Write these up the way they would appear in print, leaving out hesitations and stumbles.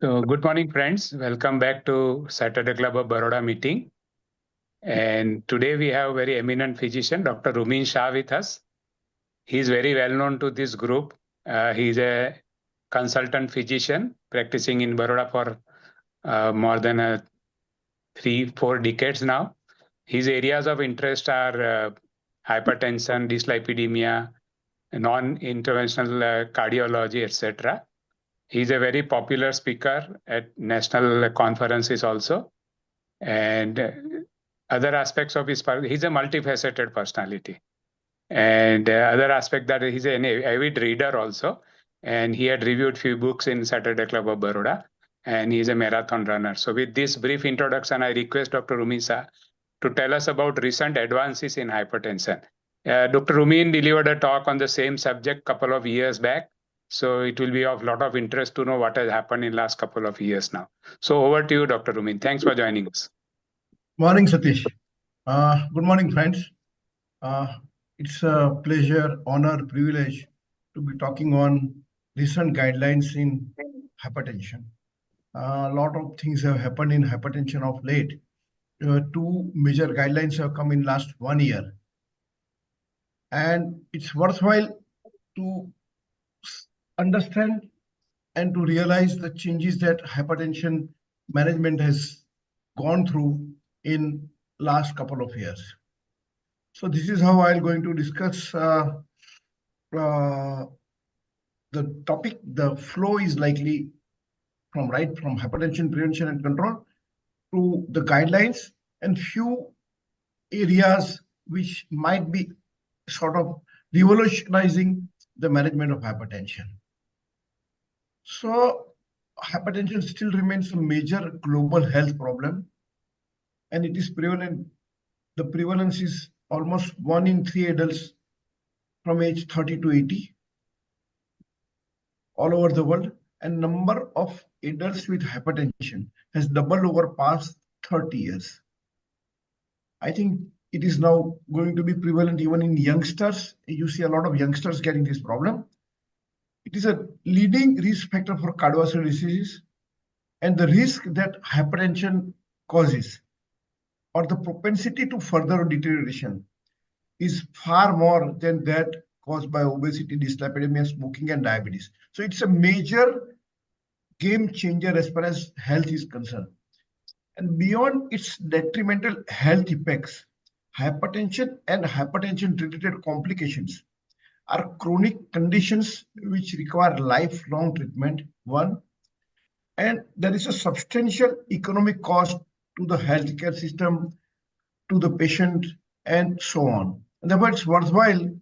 So, good morning, friends. Welcome back to Saturday Club of Baroda meeting. And today we have a very eminent physician, Dr. Rumin Shah, with us. He is very well known to this group. He is a consultant physician practicing in Baroda for more than 3-4 decades now. His areas of interest are hypertension, dyslipidemia, non-interventional cardiology, etc. He's a very popular speaker at national conferences also. And other aspects of he's a multifaceted personality. And other aspect that he's an avid reader also. And he had reviewed few books in Saturday Club of Baroda. And he's a marathon runner. So with this brief introduction, I request Dr. Rumin Shah to tell us about recent advances in hypertension. Dr. Rumin delivered a talk on the same subject couple of years back. So it will be of lot of interest to know what has happened in last couple of years now. So over to you, Dr. Rumin. Thanks for joining us. Morning, Satish. Good morning, friends. It's a pleasure, honor, privilege to be talking on recent guidelines in hypertension. A lot of things have happened in hypertension of late. Two major guidelines have come in last 1 year. And it's worthwhile to understand and to realize the changes that hypertension management has gone through in last couple of years. So this is how I'm going to discuss the topic. The flow is likely from hypertension prevention and control to the guidelines and few areas which might be sort of revolutionizing the management of hypertension. So hypertension still remains a major global health problem, and it is prevalent. The prevalence is almost 1 in 3 adults from age 30 to 80 all over the world, and number of adults with hypertension has doubled over past 30 years. I think it is now going to be prevalent even in youngsters. You see a lot of youngsters getting this problem. It is a leading risk factor for cardiovascular diseases, and the risk that hypertension causes or the propensity to further deterioration is far more than that caused by obesity, dyslipidemia, smoking, and diabetes. So it's a major game changer as far as health is concerned. And beyond its detrimental health effects, hypertension and hypertension-related complications are chronic conditions which require lifelong treatment, one, and there is a substantial economic cost to the healthcare system, to the patient, and so on. And therefore, it's worthwhile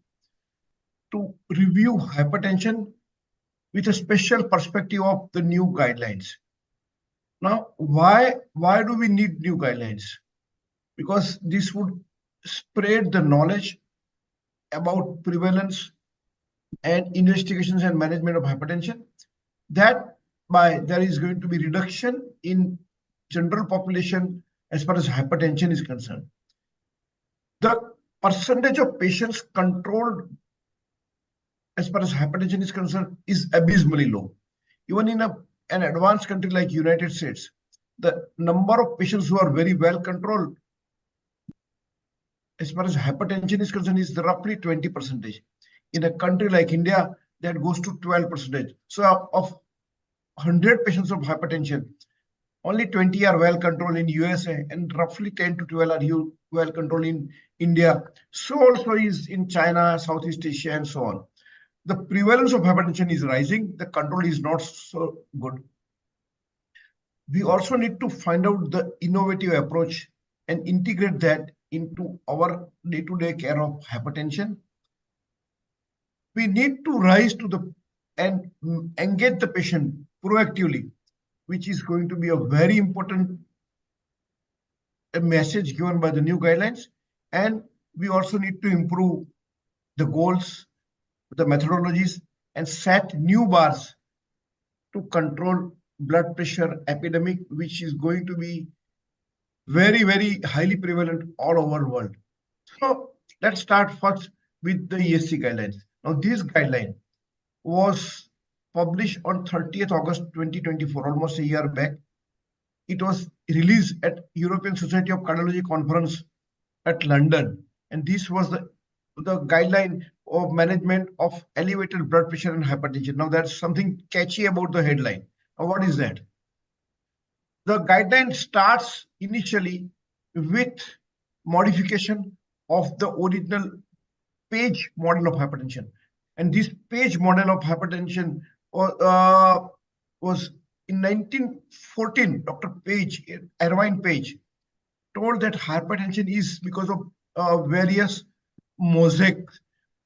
to review hypertension with a special perspective of the new guidelines. Now, why do we need new guidelines? Because this would spread the knowledge about prevalence and investigations and management of hypertension. That by there is going to be reduction in general population as far as hypertension is concerned. The percentage of patients controlled as far as hypertension is concerned is abysmally low. Even in an advanced country like United States, the number of patients who are very well controlled as far as hypertension is concerned, is roughly 20%. In a country like India, that goes to 12%. So of 100 patients of hypertension, only 20 are well controlled in USA, and roughly 10 to 12 are well controlled in India. So also is in China, Southeast Asia, and so on. The prevalence of hypertension is rising. The control is not so good. We also need to find out the innovative approach and integrate that into our day-to-day care of hypertension. We need to rise to the and engage the patient proactively, which is going to be a very important message given by the new guidelines. And we also need to improve the goals, the methodologies, and set new bars to control blood pressure epidemic, which is going to be very, very highly prevalent all over the world. So let's start first with the ESC guidelines. Now, this guideline was published on 30th August 2024, almost a year back. It was released at European Society of Cardiology conference at London, and this was the guideline of management of elevated blood pressure and hypertension. Now, that's something catchy about the headline. Now, what is that? The guideline starts initially with modification of the original Page model of hypertension. And this Page model of hypertension was in 1914, Dr. Page, Irvine Page, told that hypertension is because of various mosaics,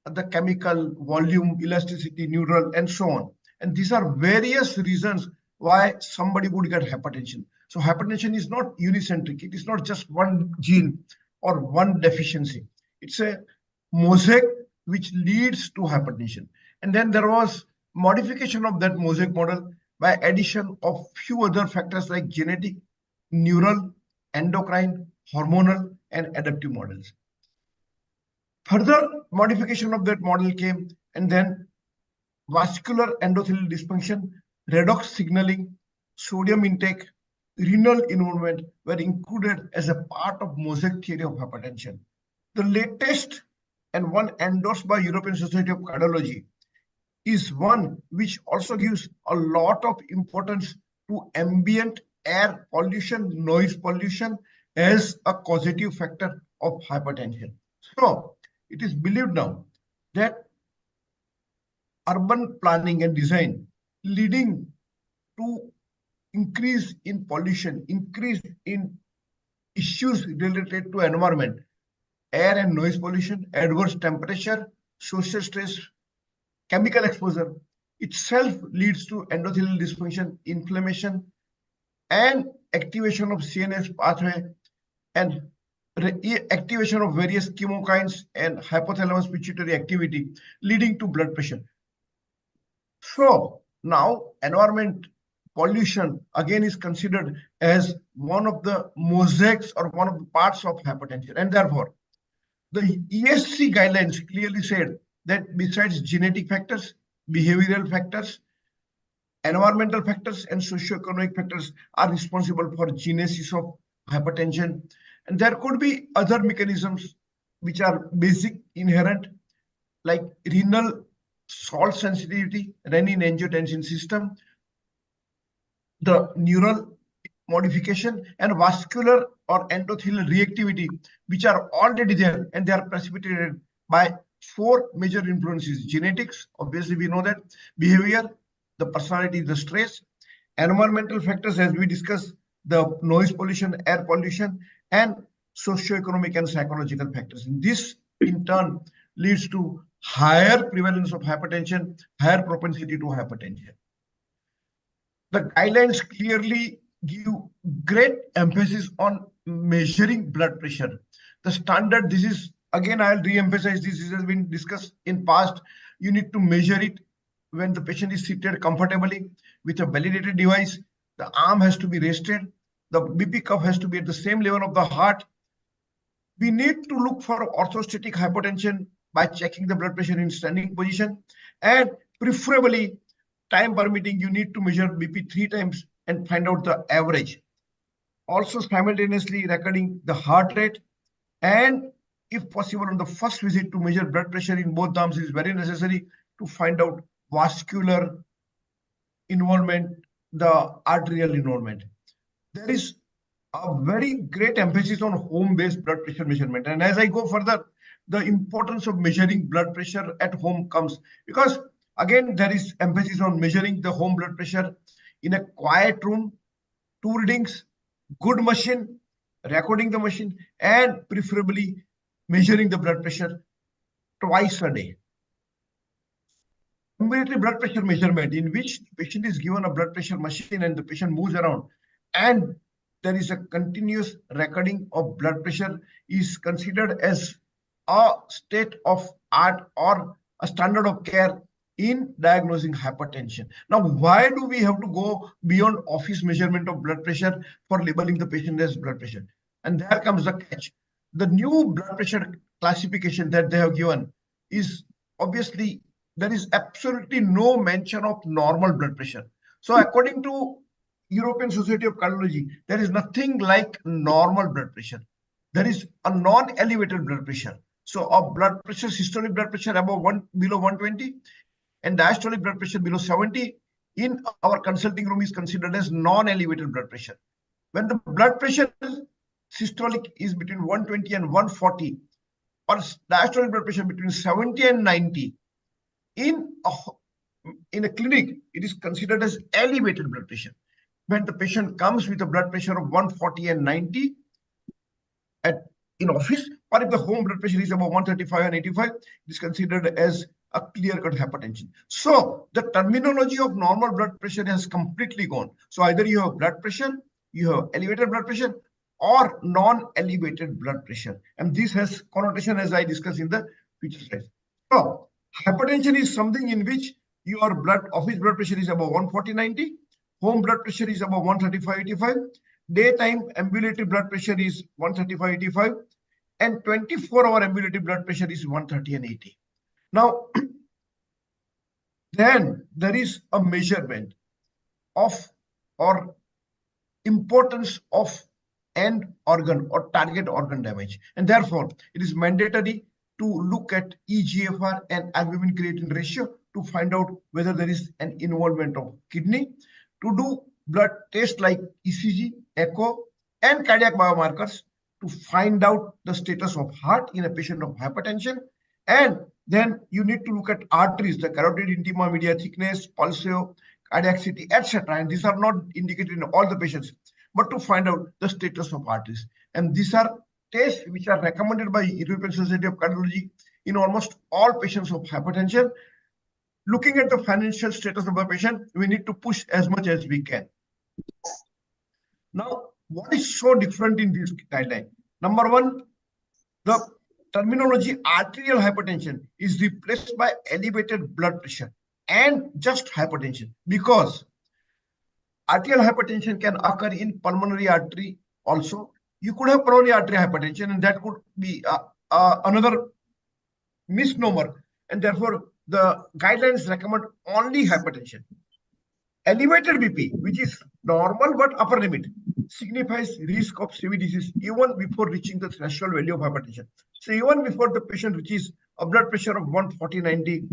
the chemical, volume, elasticity, neural, and so on. And these are various reasons why somebody would get hypertension. So hypertension is not unicentric. It is not just one gene or one deficiency. It's a mosaic which leads to hypertension. And then there was modification of that mosaic model by addition of few other factors like genetic, neural, endocrine, hormonal, and adaptive models. Further modification of that model came, and then vascular endothelial dysfunction, redox signaling, sodium intake, renal involvement were included as a part of mosaic theory of hypertension. The latest and one endorsed by European Society of Cardiology is one which also gives a lot of importance to ambient air pollution, noise pollution as a causative factor of hypertension. So it is believed now that urban planning and design leading to increase in pollution, increase in issues related to environment, air and noise pollution, adverse temperature, social stress, chemical exposure itself leads to endothelial dysfunction, inflammation, and activation of CNS pathway and activation of various chemokines and hypothalamus pituitary activity leading to blood pressure. So now environment pollution again is considered as one of the mosaics or one of the parts of hypertension, and therefore the ESC guidelines clearly said that besides genetic factors, behavioral factors, environmental factors, and socioeconomic factors are responsible for genesis of hypertension. And there could be other mechanisms which are basic, inherent, like renal salt sensitivity, renin-angiotensin system, the neural modification, and vascular or endothelial reactivity, which are already there, and they are precipitated by four major influences: genetics, obviously we know that, behavior, the personality, the stress, environmental factors as we discussed, the noise pollution, air pollution, and socioeconomic and psychological factors. And this in turn leads to higher prevalence of hypertension, higher propensity to hypertension. The guidelines clearly give great emphasis on measuring blood pressure. The standard, this is, again, I'll re-emphasize this has been discussed in past. You need to measure it when the patient is seated comfortably with a validated device. The arm has to be rested. The BP cuff has to be at the same level of the heart. We need to look for orthostatic hypotension by checking the blood pressure in standing position, and preferably, time permitting, you need to measure BP 3 times and find out the average. Also simultaneously recording the heart rate and if possible, on the first visit to measure blood pressure in both arms is very necessary to find out vascular involvement, the arterial involvement. There is a very great emphasis on home-based blood pressure measurement. And as I go further, the importance of measuring blood pressure at home comes because, again, there is emphasis on measuring the home blood pressure in a quiet room, 2 readings, good machine, recording the machine, and preferably measuring the blood pressure twice a day. Ambulatory blood pressure measurement, in which the patient is given a blood pressure machine and the patient moves around, and there is a continuous recording of blood pressure, is considered as a state of art or a standard of care in diagnosing hypertension. Now, why do we have to go beyond office measurement of blood pressure for labeling the patient as blood pressure? And there comes the catch. The new blood pressure classification that they have given is obviously, there is absolutely no mention of normal blood pressure. So according to European Society of Cardiology, there is nothing like normal blood pressure. There is a non-elevated blood pressure. So a blood pressure, systolic blood pressure above below 120 and diastolic blood pressure below 70 in our consulting room is considered as non-elevated blood pressure. When the blood pressure systolic is between 120 and 140 or diastolic blood pressure between 70 and 90, in a clinic, it is considered as elevated blood pressure. When the patient comes with a blood pressure of 140 and 90 in office, or if the home blood pressure is above 135 and 85, it is considered as a clear-cut hypertension. So the terminology of normal blood pressure has completely gone. So either you have blood pressure, you have elevated blood pressure, or non-elevated blood pressure. And this has connotation as I discussed in the future slides. So hypertension is something in which your office blood pressure is above 140/90, home blood pressure is above 135/85, daytime ambulatory blood pressure is 135/85, and 24-hour ambulatory blood pressure is 130/80. Now, then there is a measurement of or importance of end organ or target organ damage, and therefore it is mandatory to look at eGFR and albumin creatinine ratio to find out whether there is an involvement of kidney, to do blood tests like ECG, echo, and cardiac biomarkers to find out the status of heart in a patient of hypertension. And then you need to look at arteries, the carotid intima media thickness, pulsio, cardiac CT, etc. And these are not indicated in all the patients, but to find out the status of arteries. And these are tests which are recommended by European Society of Cardiology in almost all patients of hypertension. Looking at the financial status of the patient, we need to push as much as we can. Now, what is so different in this guideline? Number one, the terminology arterial hypertension is replaced by elevated blood pressure and just hypertension, because arterial hypertension can occur in pulmonary artery also. You could have pulmonary artery hypertension, and that could be another misnomer, and therefore the guidelines recommend only hypertension. Elevated BP, which is normal but upper limit, signifies risk of CV disease even before reaching the threshold value of hypertension. So even before the patient reaches a blood pressure of 140/90,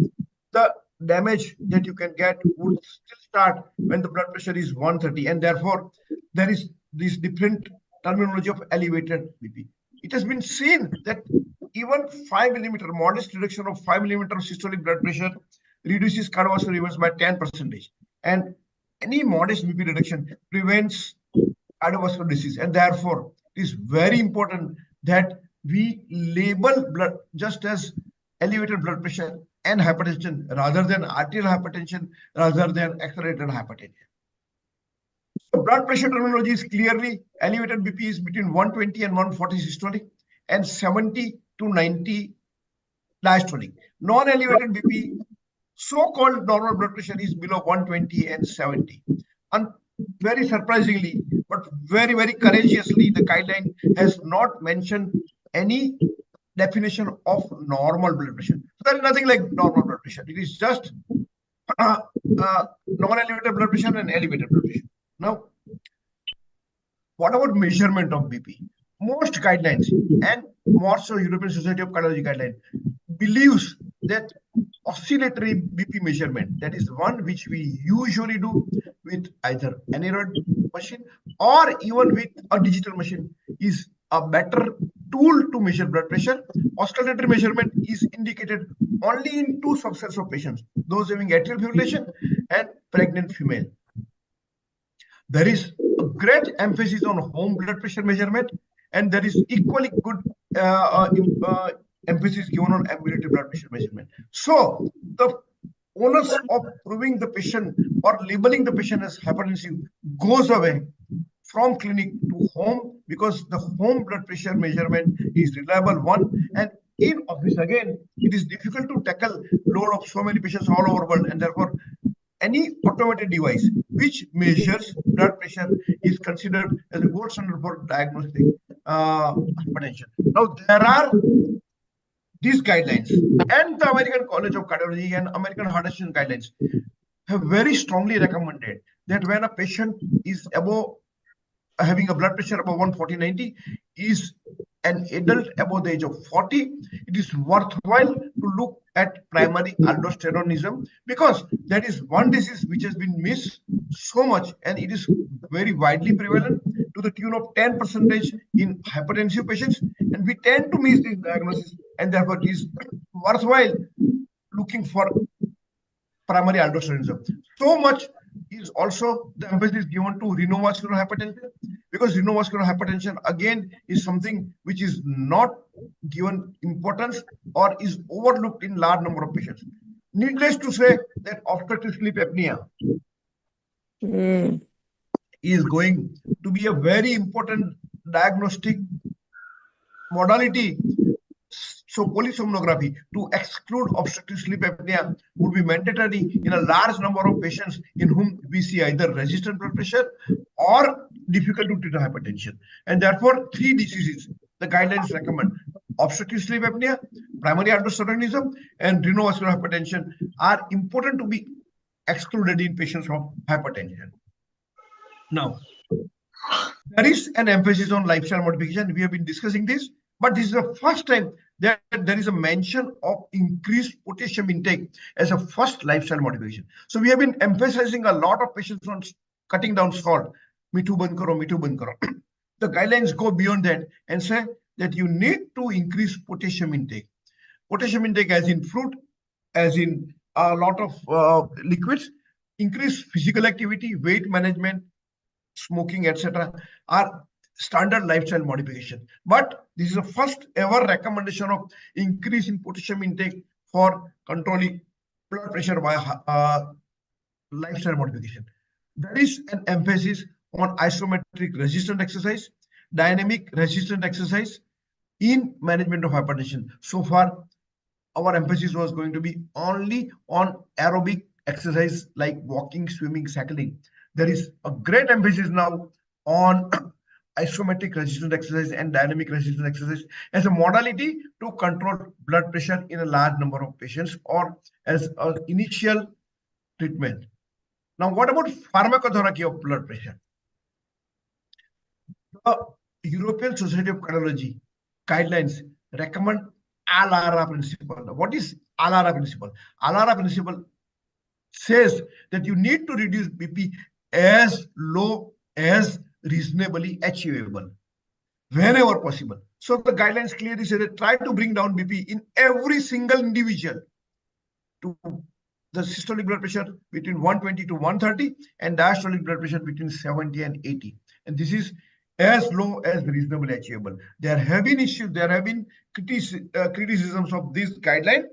the damage that you can get would still start when the blood pressure is 130, and therefore there is this different terminology of elevated BP. It has been seen that even 5 millimeter, modest reduction of 5 millimeter systolic blood pressure reduces cardiovascular events by 10%. And any modest BP reduction prevents cardiovascular disease. And therefore, it is very important that we label blood just as elevated blood pressure and hypertension rather than arterial hypertension, rather than accelerated hypertension. So blood pressure terminology is clearly elevated BP is between 120 and 140 systolic and 70 to 90 diastolic. Non-elevated BP, so-called normal blood pressure, is below 120 and 70. And very surprisingly, but very, very courageously, the guideline has not mentioned any definition of normal blood pressure. So there is nothing like normal blood pressure. It is just non-elevated blood pressure and elevated blood pressure. Now, what about measurement of BP? most guidelines, and more so European Society of Cardiology guideline, believes that oscillatory BP measurement, that is one which we usually do with either aneroid machine or even with a digital machine, is a better tool to measure blood pressure. Oscillatory measurement is indicated only in two subsets of patients, those having atrial fibrillation and pregnant female. There is a great emphasis on home blood pressure measurement, and there is equally good emphasis given on ambulatory blood pressure measurement. So the onus of proving the patient or labeling the patient as hypertensive goes away from clinic to home, because the home blood pressure measurement is reliable one, and in office again it is difficult to tackle load of so many patients all over the world, and therefore any automated device which measures blood pressure is considered as a gold standard for diagnostic hypertension. Now there are these guidelines, and the American College of Cardiology and American Heart Association guidelines have very strongly recommended that when a patient is above having a blood pressure above 140/90, is an adult above the age of 40, it is worthwhile to look at primary aldosteronism, because that is one disease which has been missed so much, and it is very widely prevalent to the tune of 10% in hypertensive patients, and we tend to miss this diagnosis, and therefore it is worthwhile looking for primary aldosteronism. So much is also the emphasis given to renovascular hypertension, because renovascular hypertension again is something which is not given importance or is overlooked in large number of patients. Needless to say that obstructive sleep apnea is going to be a very important diagnostic modality. So polysomnography to exclude obstructive sleep apnea would be mandatory in a large number of patients in whom we see either resistant blood pressure or difficult to treat hypertension. And therefore, three diseases the guidelines recommend: obstructive sleep apnea, primary aldosteronism, and renovascular hypertension are important to be excluded in patients of hypertension. Now, there is an emphasis on lifestyle modification. We have been discussing this, but this is the first time that there is a mention of increased potassium intake as a first lifestyle modification. So we have been emphasizing a lot of patients on cutting down salt, mithu band karo, mithu band karo. The guidelines go beyond that and say that you need to increase potassium intake. Potassium intake as in fruit, as in a lot of liquids, increase physical activity, weight management, smoking, etc. are standard lifestyle modification. But this is the first ever recommendation of increase in potassium intake for controlling blood pressure via lifestyle modification. There is an emphasis on isometric resistant exercise, dynamic resistant exercise in management of hypertension. So far, our emphasis was going to be only on aerobic exercise like walking, swimming, cycling. There is a great emphasis now on isometric resistant exercise and dynamic resistant exercise as a modality to control blood pressure in a large number of patients or as an initial treatment. Now, what about pharmacotherapy of blood pressure? The European Society of Cardiology guidelines recommend ALARA principle. What is ALARA principle? ALARA principle says that you need to reduce BP as low as reasonably achievable whenever possible. So the guidelines clearly say that try to bring down BP in every single individual to the systolic blood pressure between 120 to 130 and diastolic blood pressure between 70 and 80. And this is as low as reasonably achievable. There have been issues, there have been criticisms of this guideline,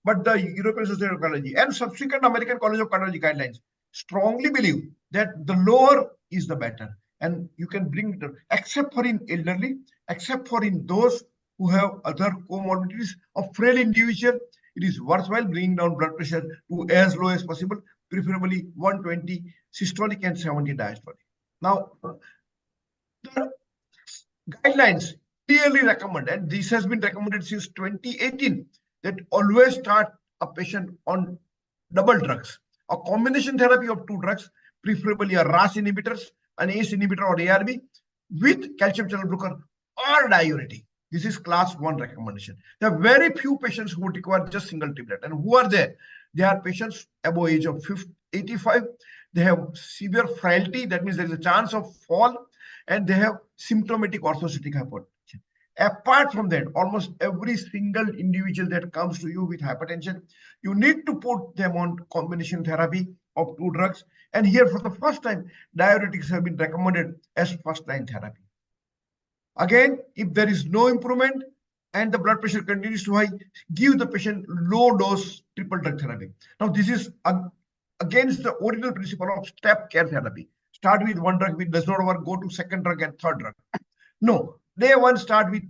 but the European Society of Cardiology and subsequent American College of Cardiology guidelines strongly believe that the lower is the better. And you can bring it, except for in elderly, except for in those who have other comorbidities of frail individual, it is worthwhile bringing down blood pressure to as low as possible, preferably 120 systolic and 70 diastolic. Now, the guidelines clearly recommend, and this has been recommended since 2018, that always start a patient on double drugs, a combination therapy of two drugs, preferably a RAS inhibitors, an ACE inhibitor or ARB with calcium channel blocker, or diuretic. This is class 1 recommendation. There are very few patients who would require just single triplet. And who are there? They are patients above age of 85. They have severe frailty. That means there is a chance of fall. And they have symptomatic orthostatic hypotension. Apart from that, almost every single individual that comes to you with hypertension, you need to put them on combination therapy of 2 drugs. And here, for the first time, diuretics have been recommended as first-line therapy. Again, if there is no improvement and the blood pressure continues to high, give the patient low-dose triple drug therapy. Now, this is against the original principle of step care therapy. Start with 1 drug, which does not work, go to 2nd drug and 3rd drug. No, day 1 start with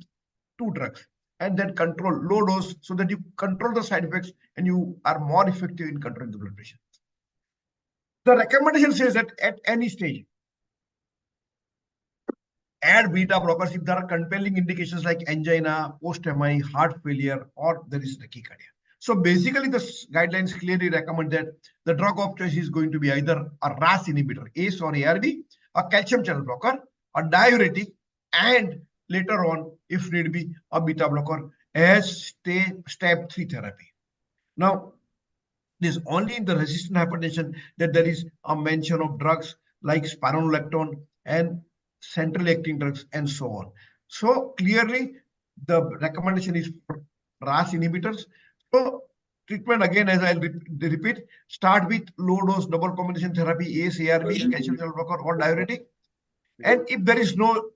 2 drugs and then control low dose so that you control the side effects and you are more effective in controlling the blood pressure. The recommendation says that at any stage, add beta blockers if there are compelling indications like angina, post-MI, heart failure, or there is tachycardia. So basically, the guidelines clearly recommend that the drug of choice is going to be either a RAS inhibitor, ACE or ARB, a calcium channel blocker, a diuretic, and later on, if need be, a beta blocker as step 3 therapy. Now, it is only in the resistant hypertension that there is a mention of drugs like spironolactone and centrally acting drugs and so on. So clearly, the recommendation is for RAS inhibitors. So treatment, again, as I'll repeat, start with low-dose double combination therapy, ACE, ARB, calcium channel blocker, or diuretic. And if there is no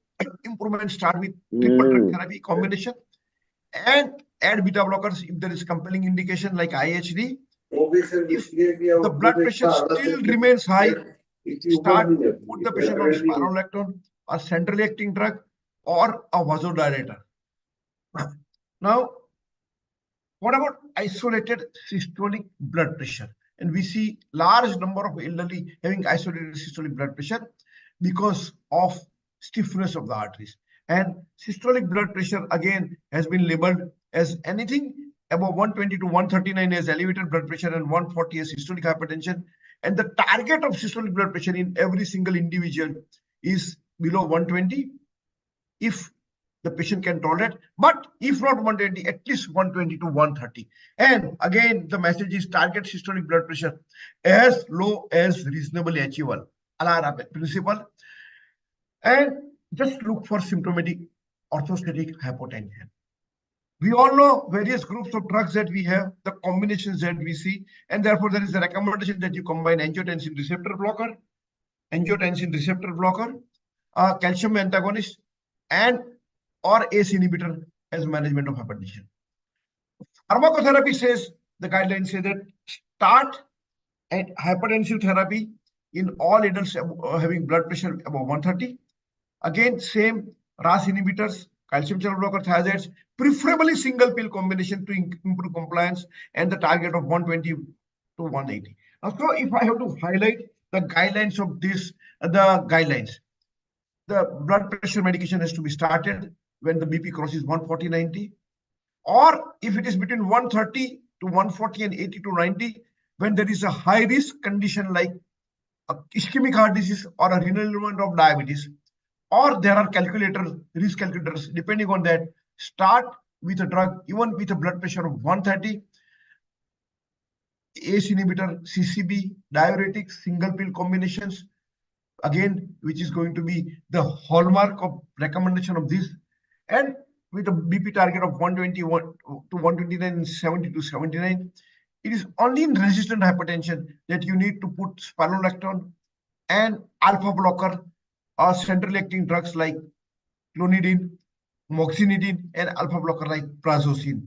improvement, start with triple drug therapy combination and add beta blockers if there is compelling indication like IHD. If the blood pressure still remains high, put the patient on spironolactone, a centrally acting drug, or a vasodilator. Now, what about isolated systolic blood pressure? And we see large number of elderly having isolated systolic blood pressure because of stiffness of the arteries. And systolic blood pressure, again, has been labeled as anything above 120 to 139 as elevated blood pressure and 140 as systolic hypertension. And the target of systolic blood pressure in every single individual is below 120 if the patient can tolerate, but if not 120, at least 120 to 130. And again, the message is target systolic blood pressure as low as reasonably achievable, ALARA principle. And just look for symptomatic orthostatic hypotension. We all know various groups of drugs that we have, the combinations that we see, and therefore there is a recommendation that you combine angiotensin receptor blocker, calcium antagonist, and or ACE inhibitor as management of hypertension. Pharmacotherapy says, the guidelines say that start at hypertensive therapy in all adults having blood pressure above 130. Again, same RAS inhibitors, calcium channel blocker, thiazides, preferably single pill combination to improve compliance and the target of 120 to 180. Now, so if I have to highlight the guidelines of this, the blood pressure medication has to be started when the BP crosses 140/90, or if it is between 130 to 140 and 80 to 90, when there is a high risk condition like ischemic heart disease or a renal impairment of diabetes, or there are risk calculators, depending on that, start with a drug, even with a blood pressure of 130, ACE inhibitor, CCB, diuretics, single pill combinations, again, which is going to be the hallmark of recommendation of this, and with a BP target of 121 to 129, 70 to 79. It is only in resistant hypertension that you need to put spironolactone and alpha blocker or centrally acting drugs like clonidine, moxinidine, and alpha blocker like prazosin.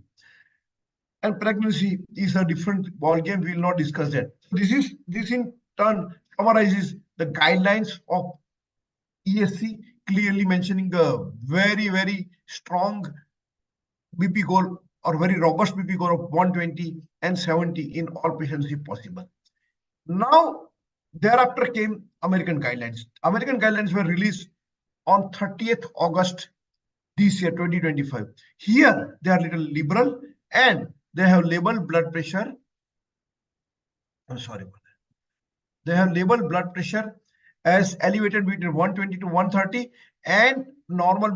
And pregnancy is a different ballgame. We will not discuss that. This in turn summarizes the guidelines of ESC, clearly mentioning the very, very strong BP goal or very robust BP goal of 120 and 70 in all patients if possible. Now, thereafter came American guidelines. American guidelines were released on 30th August this year, 2025. Here, they are little liberal and they have labeled blood pressure. I'm sorry about that. They have labeled blood pressure as elevated between 120 to 130 and normal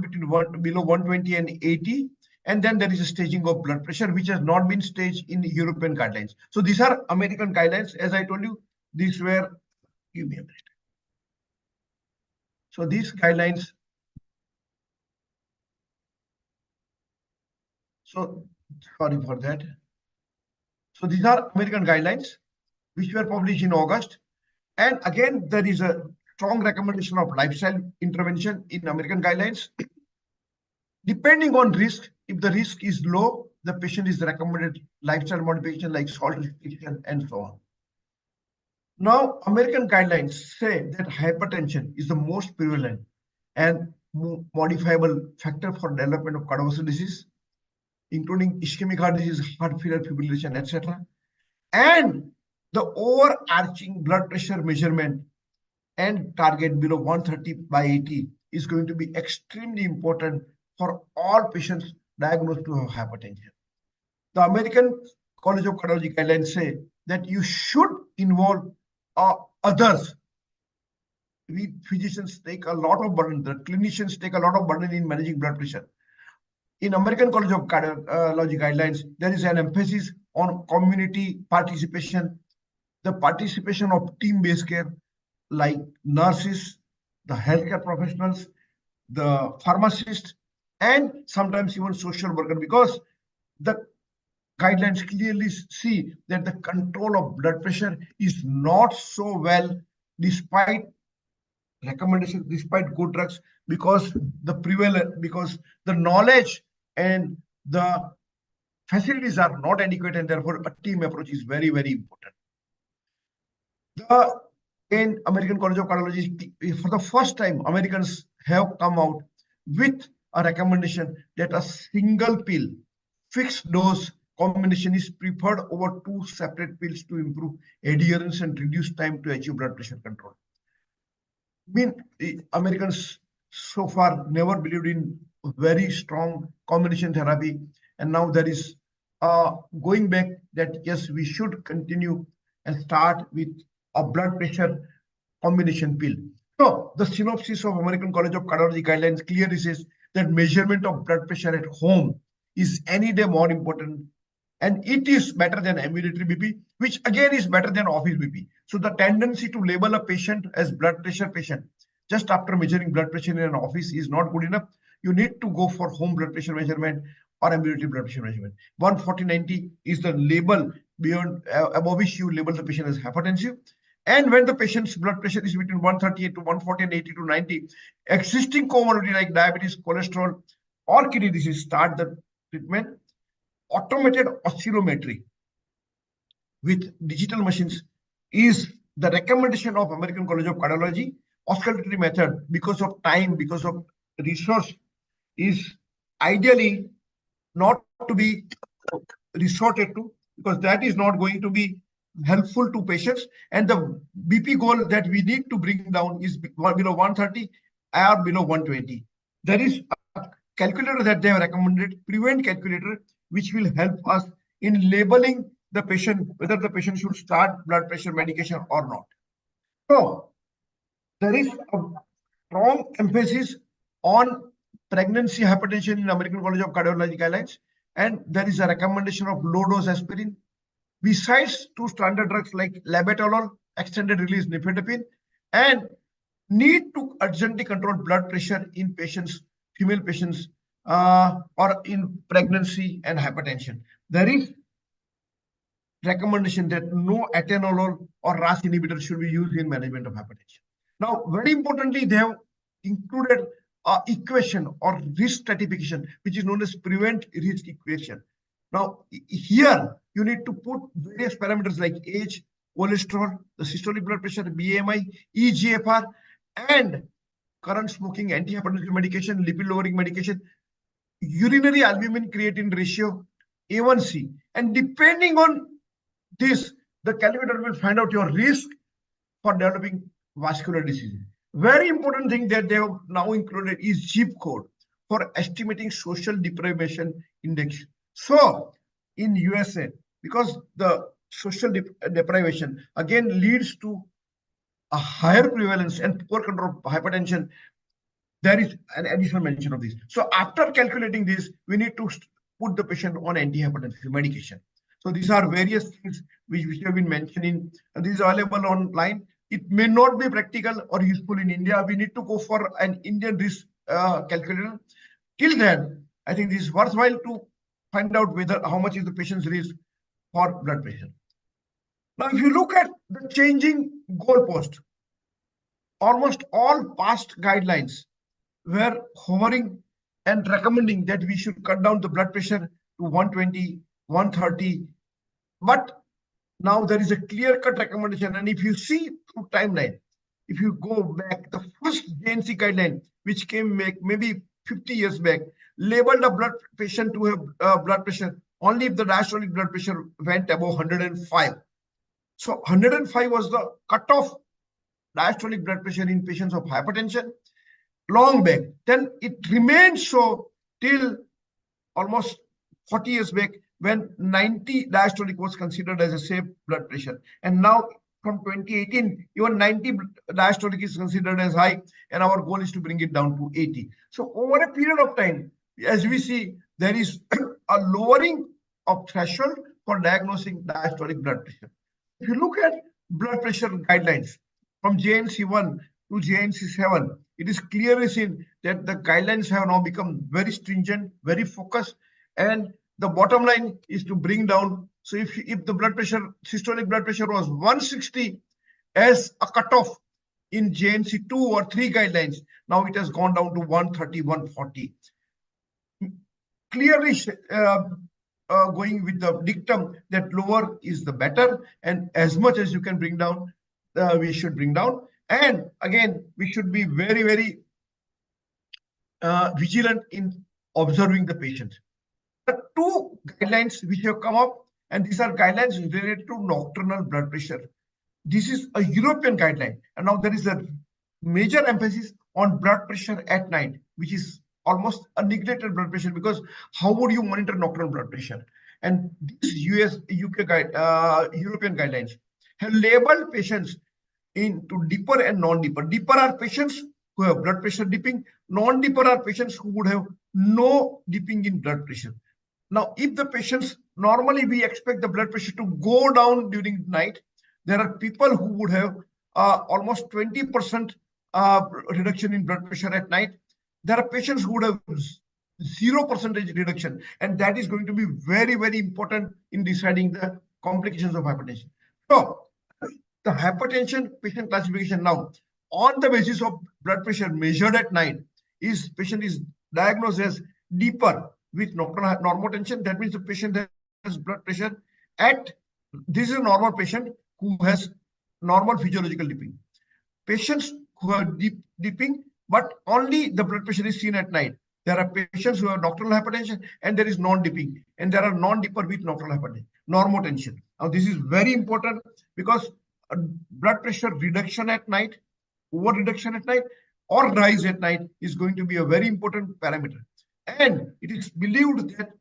below 120 and 80. And then there is a staging of blood pressure, which has not been staged in European guidelines. So these are American guidelines. As I told you, these were, give me a minute. So these guidelines, so sorry for that. So these are American guidelines, which were published in August. And again, there is a strong recommendation of lifestyle intervention in American guidelines. Depending on risk, if the risk is low, the patient is recommended lifestyle modification like salt restriction and so on. Now, American guidelines say that hypertension is the most prevalent and modifiable factor for development of cardiovascular disease, including ischemic heart disease, heart failure, fibrillation, etc. And the overarching blood pressure measurement and target below 130 by 80 is going to be extremely important for all patients diagnosed to have hypertension. The American College of Cardiology guidelines say that you should involve others. We physicians take a lot of burden, the clinicians take a lot of burden in managing blood pressure. In American College of Cardiology guidelines, there is an emphasis on community participation, the participation of team-based care like nurses, the healthcare professionals, the pharmacists, and sometimes even social worker, because the guidelines clearly see that the control of blood pressure is not so well despite recommendations, despite good drugs, because the knowledge and the facilities are not adequate, and therefore a team approach is very, very important. In American College of Cardiology, for the first time, Americans have come out with a recommendation that a single pill, fixed dose combination is preferred over 2 separate pills to improve adherence and reduce time to achieve blood pressure control. Americans so far never believed in very strong combination therapy, and now there is going back that yes, we should continue and start with a blood pressure combination pill. So the synopsis of American College of Cardiology guidelines clearly says that measurement of blood pressure at home is any day more important, and it is better than ambulatory BP, which again is better than office BP. So the tendency to label a patient as blood pressure patient just after measuring blood pressure in an office is not good enough. You need to go for home blood pressure measurement or ambulatory blood pressure measurement. 140/90 is the label beyond above which you label the patient as hypertensive. And when the patient's blood pressure is between 138 to 140 and 80 to 90, existing comorbidity like diabetes, cholesterol, or kidney disease, start the treatment. Automated oscillometry with digital machines is the recommendation of American College of Cardiology. Oscillatory method, because of time, because of resource, is ideally not to be resorted to, because that is not going to be helpful to patients. And the BP goal that we need to bring down is below 130 or below 120. There is a calculator that they have recommended, Prevent calculator, which will help us in labeling the patient, whether the patient should start blood pressure medication or not. So there is a strong emphasis on pregnancy hypertension in American College of Cardiology guidelines, and there is a recommendation of low dose aspirin. Besides 2 standard drugs like labetalol, extended release nifedipine, and need to urgently control blood pressure in patients, female patients, or in pregnancy and hypertension. There is recommendation that no atenolol or RAS inhibitor should be used in management of hypertension. Now, very importantly, they have included an equation or risk stratification, which is known as prevent risk equation. Now, here you need to put various parameters like age, cholesterol, the systolic blood pressure, BMI, EGFR, and current smoking, antihypertensive medication, lipid lowering medication, urinary albumin creatine ratio, A1C. And depending on this, the calculator will find out your risk for developing vascular disease. Very important thing that they have now included is zip code for estimating social deprivation index. So in USA, because the social deprivation again leads to a higher prevalence and poor control of hypertension, there is an additional mention of this. So after calculating this, we need to put the patient on antihypertensive medication. So these are various things which have been mentioned in, and these are available online. It may not be practical or useful in India. We need to go for an Indian risk calculator. Till then, I think this is worthwhile to find out whether how much is the patient's risk for blood pressure. Now, if you look at the changing goalpost, almost all past guidelines were hovering and recommending that we should cut down the blood pressure to 120, 130. But now there is a clear-cut recommendation. And if you see through timeline, if you go back, the first JNC guideline, which came maybe 50 years back, labeled a blood patient to have blood pressure only if the diastolic blood pressure went above 105. So 105 was the cutoff diastolic blood pressure in patients of hypertension long back. Then it remained so till almost 40 years back, when 90 diastolic was considered as a safe blood pressure. And now from 2018, even 90 diastolic is considered as high, and our goal is to bring it down to 80. So over a period of time, as we see, there is a lowering of threshold for diagnosing diastolic blood pressure. If you look at blood pressure guidelines from JNC 1 to JNC 7, it is clearly seen that the guidelines have now become very stringent, very focused, and the bottom line is to bring down. So if the blood pressure, systolic blood pressure was 160 as a cutoff in JNC 2 or 3 guidelines, now it has gone down to 130, 140. Clearly going with the dictum that lower is the better, and as much as you can bring down, we should bring down. And again, we should be very, very vigilant in observing the patient. There are 2 guidelines which have come up, and these are guidelines related to nocturnal blood pressure. This is a European guideline, and now there is a major emphasis on blood pressure at night, which is almost a neglected blood pressure, because how would you monitor nocturnal blood pressure? And these European guidelines have labeled patients into deeper and non-deeper. Deeper are patients who have blood pressure dipping. Non-deeper are patients who would have no dipping in blood pressure. Now, if the patients, normally we expect the blood pressure to go down during night. There are people who would have almost 20% reduction in blood pressure at night. There are patients who would have 0% reduction, and that is going to be very, very important in deciding the complications of hypertension. So the hypertension patient classification now, on the basis of blood pressure measured at night, is patient is diagnosed as deeper with nocturnal normotension. That means the patient has blood pressure at, this is a normal patient who has normal physiological dipping. Patients who are dipping, but only the blood pressure is seen at night. There are patients who have nocturnal hypertension, and there is non-dipping, and there are non-dipper with nocturnal hypertension, normotension. Now, this is very important, because blood pressure reduction at night, over reduction at night, or rise at night is going to be a very important parameter. And it is believed that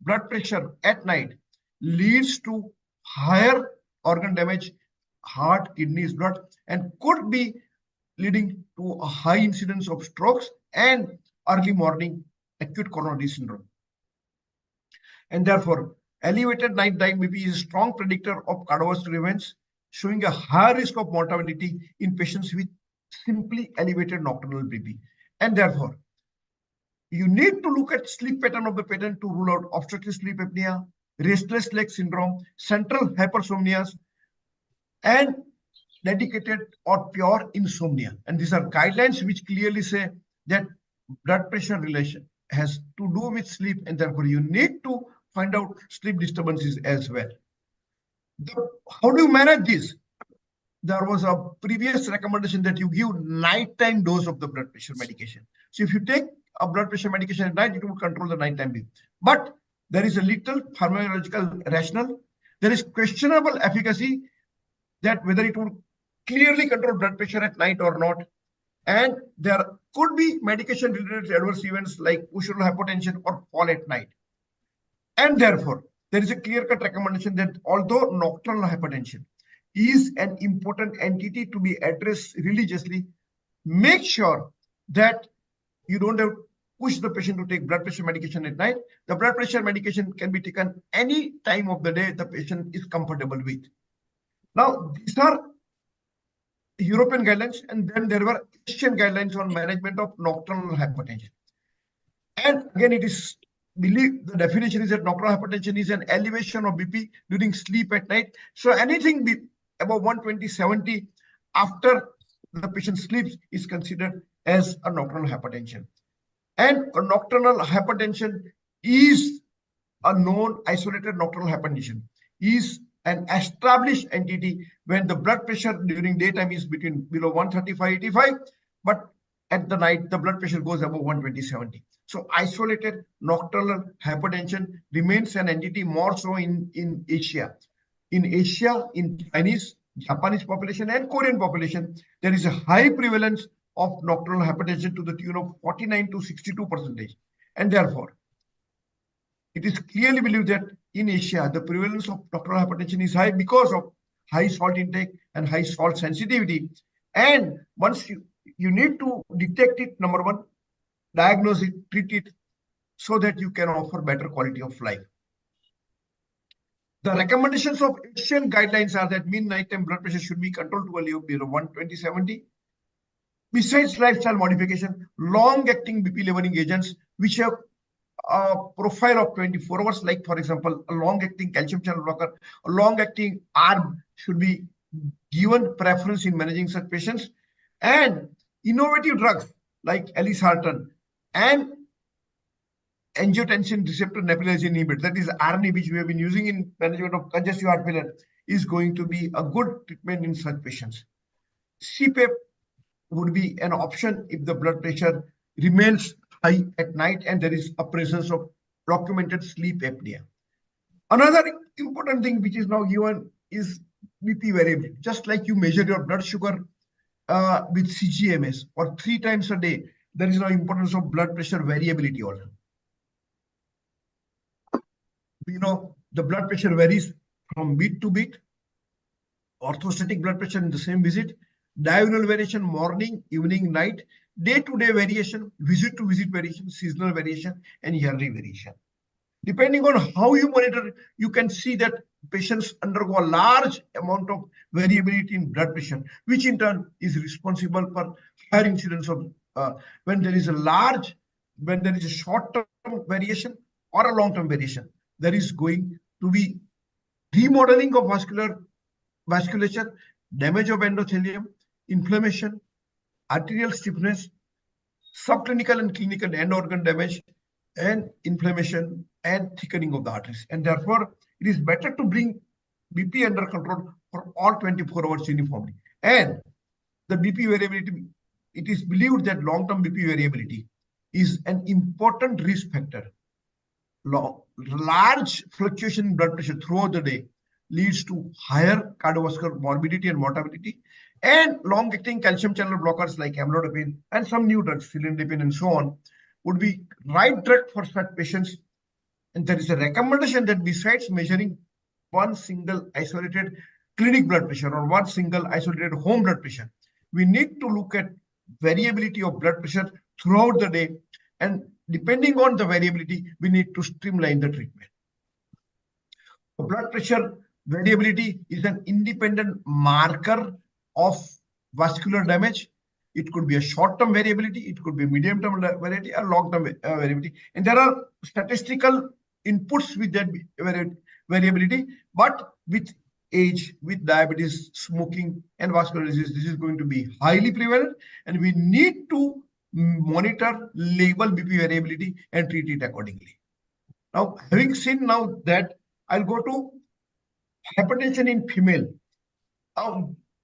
blood pressure at night leads to higher organ damage, heart, kidneys, blood, and could be leading to a high incidence of strokes and early morning acute coronary syndrome. And therefore, elevated nighttime BP is a strong predictor of cardiovascular events, showing a higher risk of mortality in patients with simply elevated nocturnal BP. And therefore, you need to look at sleep pattern of the patient to rule out obstructive sleep apnea, restless leg syndrome, central hypersomnias, and dedicated or pure insomnia. And these are guidelines which clearly say that blood pressure relation has to do with sleep, and therefore you need to find out sleep disturbances as well. How do you manage this? There was a previous recommendation that you give nighttime dose of the blood pressure medication. So if you take a blood pressure medication at night, it will control the nighttime BP. But there is a little pharmacological rationale. There is questionable efficacy, that whether it will clearly control blood pressure at night or not. And there could be medication-related adverse events like push-pull hypotension or fall at night. And therefore, there is a clear-cut recommendation that although nocturnal hypertension is an important entity to be addressed religiously, make sure that you don't have to push the patient to take blood pressure medication at night. The blood pressure medication can be taken any time of the day the patient is comfortable with. Now, these are European guidelines, and then there were Asian guidelines on management of nocturnal hypertension. And again, it is believed, the definition is that nocturnal hypertension is an elevation of BP during sleep at night. So anything above 120/70 after the patient sleeps is considered as a nocturnal hypertension. And a nocturnal hypertension is a known isolated nocturnal hypertension, is an established entity when the blood pressure during daytime is below 135/85, but at the night the blood pressure goes above 120/70. So isolated nocturnal hypertension remains an entity more so in Asia. In Asia, in Chinese, Japanese population and Korean population, there is a high prevalence of nocturnal hypertension to the tune of 49 to 62%. And therefore, it is clearly believed that in Asia, the prevalence of nocturnal hypertension is high because of high salt intake and high salt sensitivity. And once you need to detect it, number one, diagnose it, treat it, so that you can offer better quality of life. The recommendations of Asian guidelines are that mean nighttime blood pressure should be controlled to a level below 120/70. Besides lifestyle modification, long-acting BP lowering agents which have a profile of 24 hours, like for example, a long-acting calcium channel blocker, a long-acting ARB should be given preference in managing such patients. And innovative drugs like Elisartan and angiotensin receptor nebulization inhibitor, that is ARNI, which we have been using in management of congestive heart failure, is going to be a good treatment in such patients. CPAP would be an option if the blood pressure remains high at night and there is a presence of documented sleep apnea. Another important thing which is now given is BP variability. Just like you measure your blood sugar with CGMS or 3 times a day, there is now importance of blood pressure variability also. We know the blood pressure varies from beat to beat. Orthostatic blood pressure in the same visit, diurnal variation, morning, evening, night, day-to-day variation, visit-to-visit variation, seasonal variation, and yearly variation. Depending on how you monitor, you can see that patients undergo a large amount of variability in blood pressure, which in turn is responsible for higher incidence of when there is a short-term variation or a long-term variation, there is going to be remodeling of vasculature, damage of endothelium, inflammation, arterial stiffness, subclinical and clinical end organ damage, and inflammation and thickening of the arteries. And therefore, it is better to bring BP under control for all 24 hours uniformly. And the BP variability, it is believed that long-term BP variability is an important risk factor. Large fluctuation in blood pressure throughout the day leads to higher cardiovascular morbidity and mortality, and long-acting calcium channel blockers like amlodipine and some new drugs, cilindipine and so on, would be right drug for such patients. And there is a recommendation that besides measuring one single isolated clinic blood pressure or one single isolated home blood pressure, we need to look at variability of blood pressure throughout the day, and depending on the variability, we need to streamline the treatment. Blood pressure variability is an independent marker of vascular damage. It could be a short-term variability, it could be a medium-term variability, or long-term variability. And there are statistical inputs with that variability, but with age, with diabetes, smoking, and vascular disease, this is going to be highly prevalent, and we need to monitor, label BP variability, and treat it accordingly. Now, having seen now that, I'll go to hypertension in female.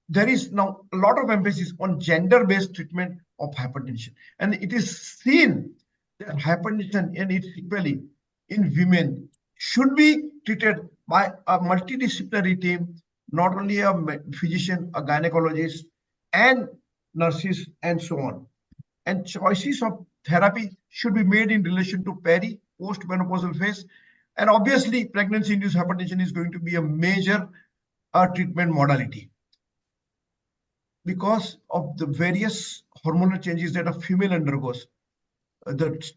There is now a lot of emphasis on gender-based treatment of hypertension, and it is seen that hypertension and its sequelae in women should be treated by a multidisciplinary team, not only a physician, a gynecologist, and nurses, and so on. And choices of therapy should be made in relation to peri, post-menopausal phase. And obviously, pregnancy-induced hypertension is going to be a major treatment modality because of the various hormonal changes that a female undergoes. the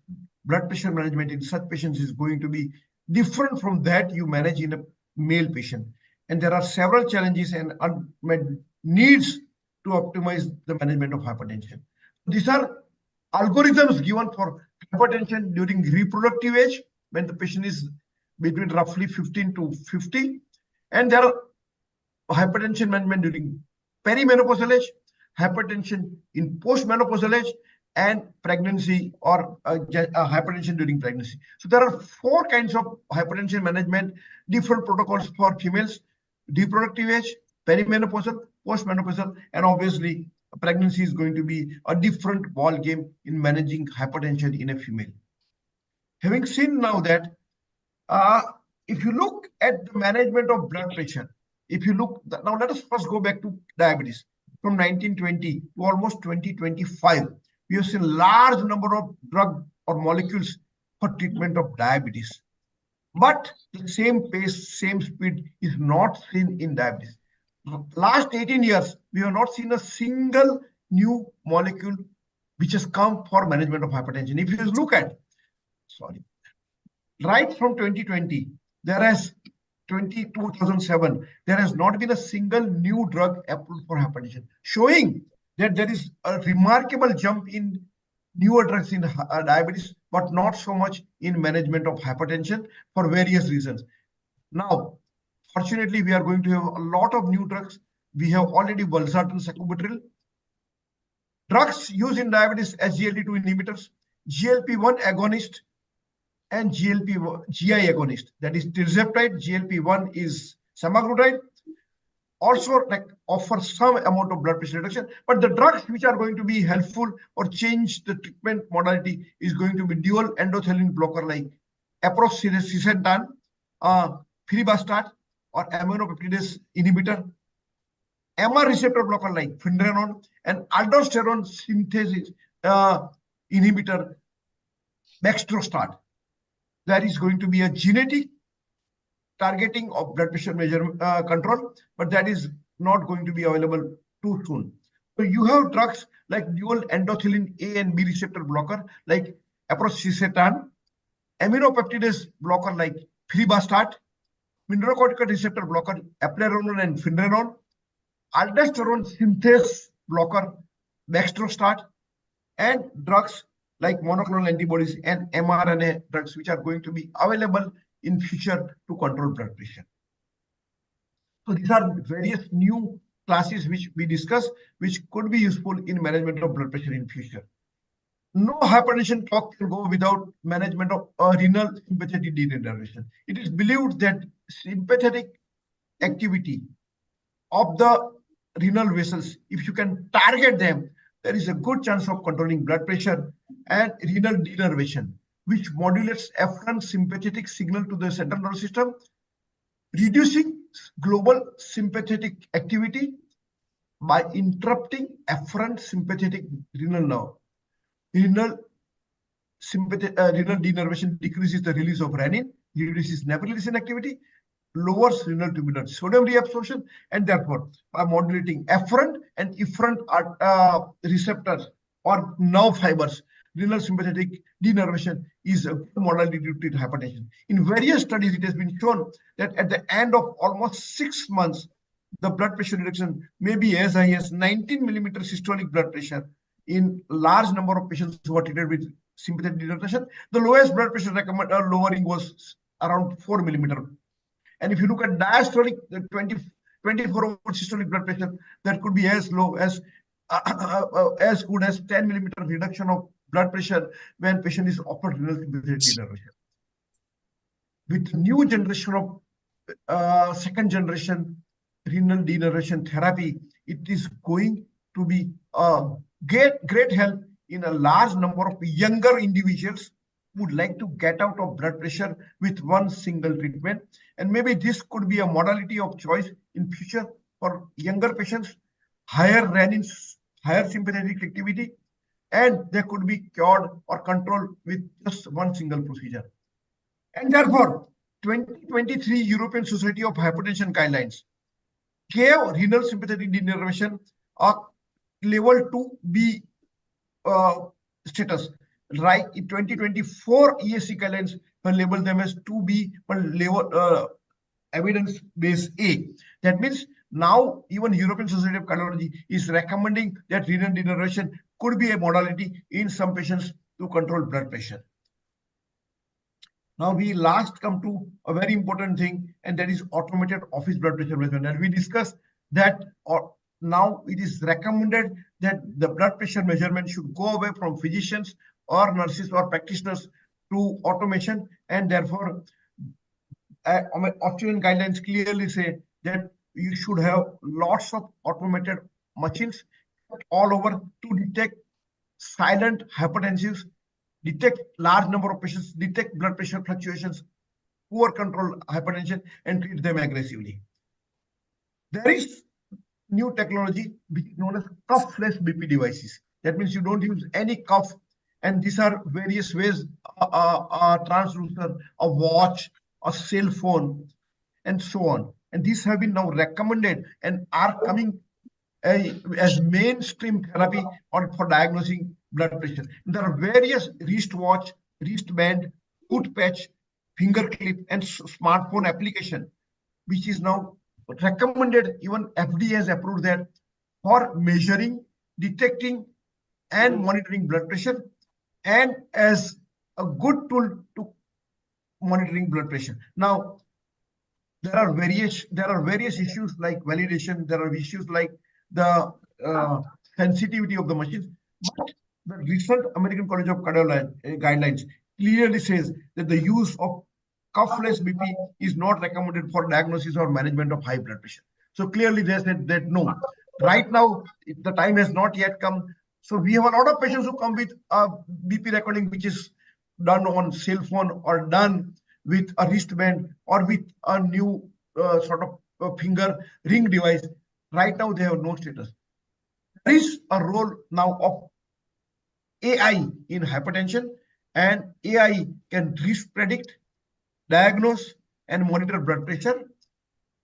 blood pressure management in such patients is going to be different from that you manage in a male patient. And there are several challenges and unmet needs to optimize the management of hypertension. These are algorithms given for hypertension during reproductive age, when the patient is between roughly 15 to 50. And there are hypertension management during perimenopausal age, hypertension in postmenopausal age, and pregnancy or hypertension during pregnancy. So there are 4 kinds of hypertension management, different protocols for females: reproductive age, perimenopausal, postmenopausal, and obviously pregnancy is going to be a different ball game in managing hypertension in a female. Having seen now that, if you look at the management of blood pressure, if you look, now let us first go back to diabetes. From 1920 to almost 2025, we have seen large number of drug or molecules for treatment of diabetes. But the same pace, same speed is not seen in diabetes. Last 18 years, we have not seen a single new molecule which has come for management of hypertension. If you look at, right from 2020, there has 2007, there has not been a single new drug approved for hypertension, showing that there is a remarkable jump in newer drugs in diabetes, but not so much in management of hypertension for various reasons. Now, fortunately, we are going to have a lot of new drugs. We have already valsartan, sacubitril. Drugs used in diabetes, SGLT2 inhibitors, GLP-1 agonist, and GI agonist. That is tirzepatide. GLP-1 is semaglutide. Also, offer some amount of blood pressure reduction, but the drugs which are going to be helpful or change the treatment modality is going to be dual endothelin blocker like aprocitentan, philibastat, or aminopeptidase inhibitor, MR receptor blocker like finerenone, and aldosterone synthesis inhibitor baxdrostat. There is going to be a genetic targeting of blood pressure control, but that is not going to be available too soon. So you have drugs like dual endothelin A and B receptor blocker like aprocitentan, aminopeptidase blocker like philibastat, mineralocorticoid receptor blocker eplerenone and finerenone, aldosterone synthase blocker baxdrostat, and drugs like monoclonal antibodies and mRNA drugs which are going to be available in future to control blood pressure. So these are various new classes which we discuss, which could be useful in management of blood pressure in future. No hypertension talk can go without management of renal sympathetic degeneration. It is believed that sympathetic activity of the renal vessels, if you can target them, there is a good chance of controlling blood pressure and renal denervation, which modulates afferent sympathetic signal to the central nervous system, reducing global sympathetic activity by interrupting afferent sympathetic renal nerve. Renal denervation decreases the release of renin, reduces nephrolysin activity, lowers renal tubular sodium reabsorption, and therefore by modulating afferent and efferent receptors or nerve fibers, renal sympathetic denervation is a modality to treat hypertension. In various studies, it has been shown that at the end of almost 6 months, the blood pressure reduction may be as high as 19 millimeter systolic blood pressure in large number of patients who are treated with sympathetic denervation. The lowest blood pressure lowering was around 4 millimeter. And if you look at diastolic, the 24-hour systolic blood pressure, that could be as low as good as 10 millimeter reduction of blood pressure when patient is offered renal sympathetic denervation. With new generation of second generation renal denervation therapy, it is going to be great help in a large number of younger individuals who would like to get out of blood pressure with one single treatment. And maybe this could be a modality of choice in future for younger patients, higher renin, higher sympathetic activity, and they could be cured or controlled with just one single procedure. And therefore, 2023 European Society of Hypertension guidelines gave renal sympathetic denervation a level 2B status, right in 2024 ESC guidelines have labeled them as 2B, but level evidence-based A. That means now even European Society of Cardiology is recommending that renal denervation could be a modality in some patients to control blood pressure. Now we last come to a very important thing, and that is automated office blood pressure measurement. And we discussed that now it is recommended that the blood pressure measurement should go away from physicians or nurses or practitioners to automation, and therefore Australian guidelines clearly say that you should have lots of automated machines all over to detect silent hypertensives, detect large number of patients, detect blood pressure fluctuations, poor control hypertension, and treat them aggressively. There is new technology which is known as cuffless BP devices. That means you don't use any cuff, and these are various ways: a transducer, a watch, a cell phone, and so on. And these have been now recommended and are coming as mainstream therapy or for diagnosing blood pressure. There are various wristwatch, wristband, foot patch, finger clip, and smartphone application, which is now recommended. Even FDA has approved that for measuring, detecting, and monitoring blood pressure, and as a good tool to monitoring blood pressure. Now, there are various issues like validation. There are issues like the sensitivity of the machines. But the recent American College of Cardiology guidelines clearly says that the use of cuffless BP is not recommended for diagnosis or management of high blood pressure. So clearly they said that no, right now the time has not yet come. So we have a lot of patients who come with a BP recording which is done on cell phone or done with a wristband or with a new sort of finger ring device. Right now they have no status. There is a role now of AI in hypertension, and AI can risk predict, diagnose, and monitor blood pressure.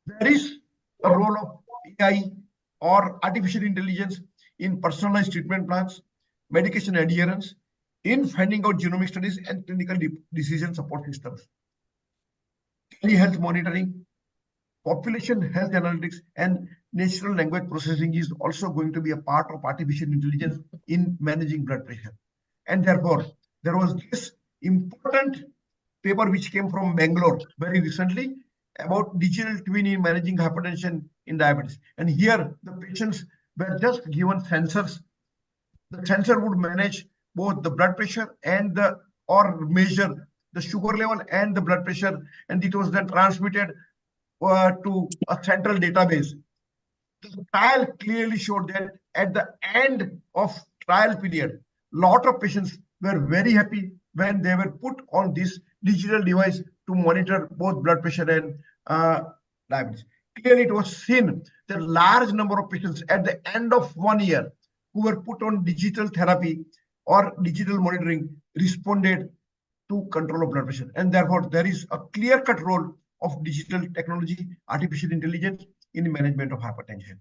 There is a role of AI or artificial intelligence in personalized treatment plans, medication adherence, in finding out genomic studies and clinical decision support systems. Telehealth monitoring, population health analytics, and natural language processing is also going to be a part of artificial intelligence in managing blood pressure. And therefore, there was this important paper which came from Bangalore very recently about digital twin in managing hypertension in diabetes. And here the patients were just given sensors. The sensor would manage both the blood pressure and or measure the sugar level and the blood pressure, and it was then transmitted to a central database. The trial clearly showed that at the end of trial period, lot of patients were very happy when they were put on this digital device to monitor both blood pressure and diabetes. Clearly, it was seen that large number of patients at the end of 1 year who were put on digital therapy or digital monitoring responded to control of blood pressure. And therefore, there is a clear-cut role of digital technology, artificial intelligence in the management of hypertension.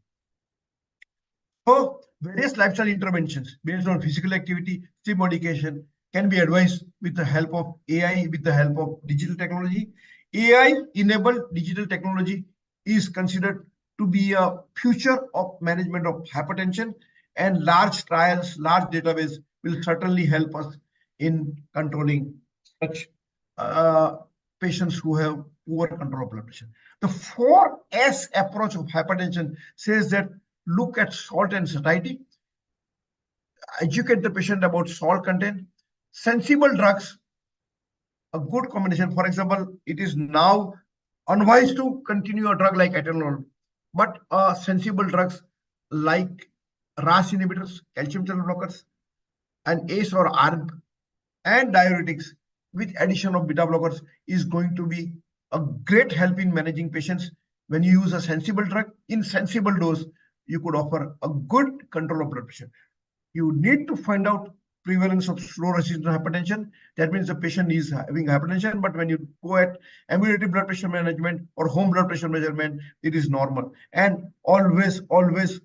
So, various lifestyle interventions based on physical activity, sleep modification can be advised with the help of AI, with the help of digital technology. AI-enabled digital technology is considered to be a future of management of hypertension, and large trials, large database will certainly help us in controlling such patients who have poor control of blood pressure. The 4S approach of hypertension says that look at salt and satiety, educate the patient about salt content, sensible drugs, a good combination. For example, it is now unwise to continue a drug like atenolol, but sensible drugs like RAS inhibitors, calcium channel blockers, and ACE or ARB, and diuretics with addition of beta blockers is going to be a great help in managing patients. When you use a sensible drug in sensible dose, you could offer a good control of blood pressure. You need to find out prevalence of slow resistant hypertension. That means the patient is having hypertension, but when you go at ambulatory blood pressure management or home blood pressure measurement, it is normal. And always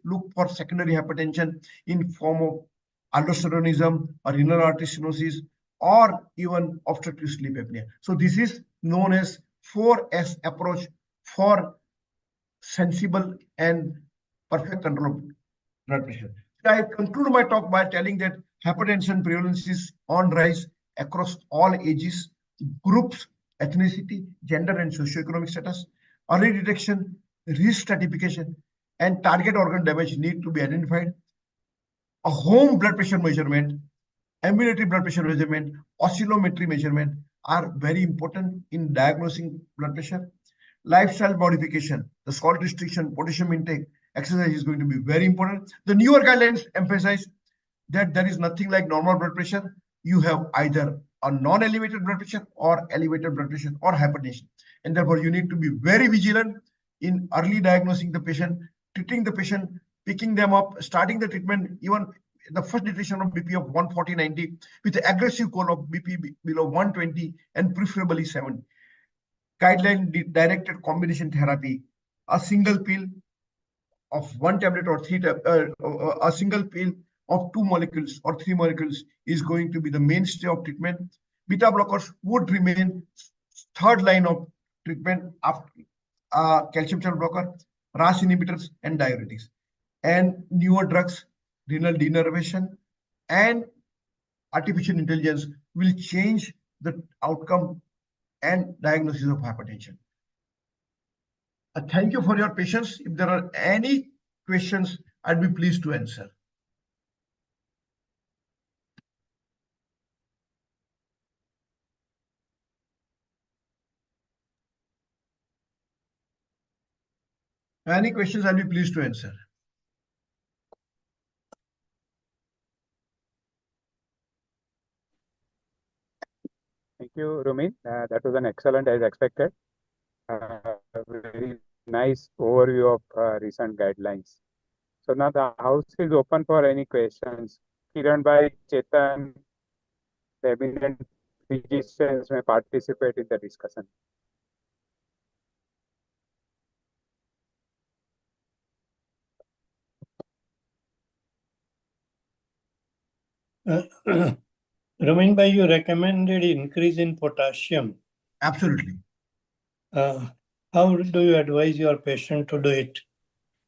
look for secondary hypertension in form of aldosteronism or renal artery stenosis, or even obstructive sleep apnea. So this is known as 4S approach for sensible and perfect control of blood pressure. So I conclude my talk by telling that hypertension prevalence is on rise across all ages, groups, ethnicity, gender, and socioeconomic status. Early detection, risk stratification, and target organ damage need to be identified. A home blood pressure measurement, ambulatory blood pressure measurement, oscillometry measurement are very important in diagnosing blood pressure. Lifestyle modification, the salt restriction, potassium intake, exercise is going to be very important. The newer guidelines emphasize that there is nothing like normal blood pressure. You have either a non-elevated blood pressure or elevated blood pressure or hypertension. And therefore, you need to be very vigilant in early diagnosing the patient, treating the patient, picking them up, starting the treatment, even the first detection of BP of 140/90 with the aggressive goal of BP below 120 and preferably 70. Guideline directed combination therapy, a single pill of 1 tablet or a single pill of 2 molecules or 3 molecules is going to be the mainstay of treatment. Beta blockers would remain third line of treatment after calcium channel blocker, RAS inhibitors, and diuretics. And newer drugs, renal denervation, and artificial intelligence will change the outcome and diagnosis of hypertension. Thank you for your patience. If there are any questions, I'd be pleased to answer. Any questions, I'll be pleased to answer. Thank you, Rumin. That was an excellent as expected. Very nice overview of recent guidelines. So now the house is open for any questions. Kiran Bhai, Chetan, the eminent physicians may participate in the discussion. Rumin Bhai, you recommended increase in potassium. Absolutely. How do you advise your patient to do it,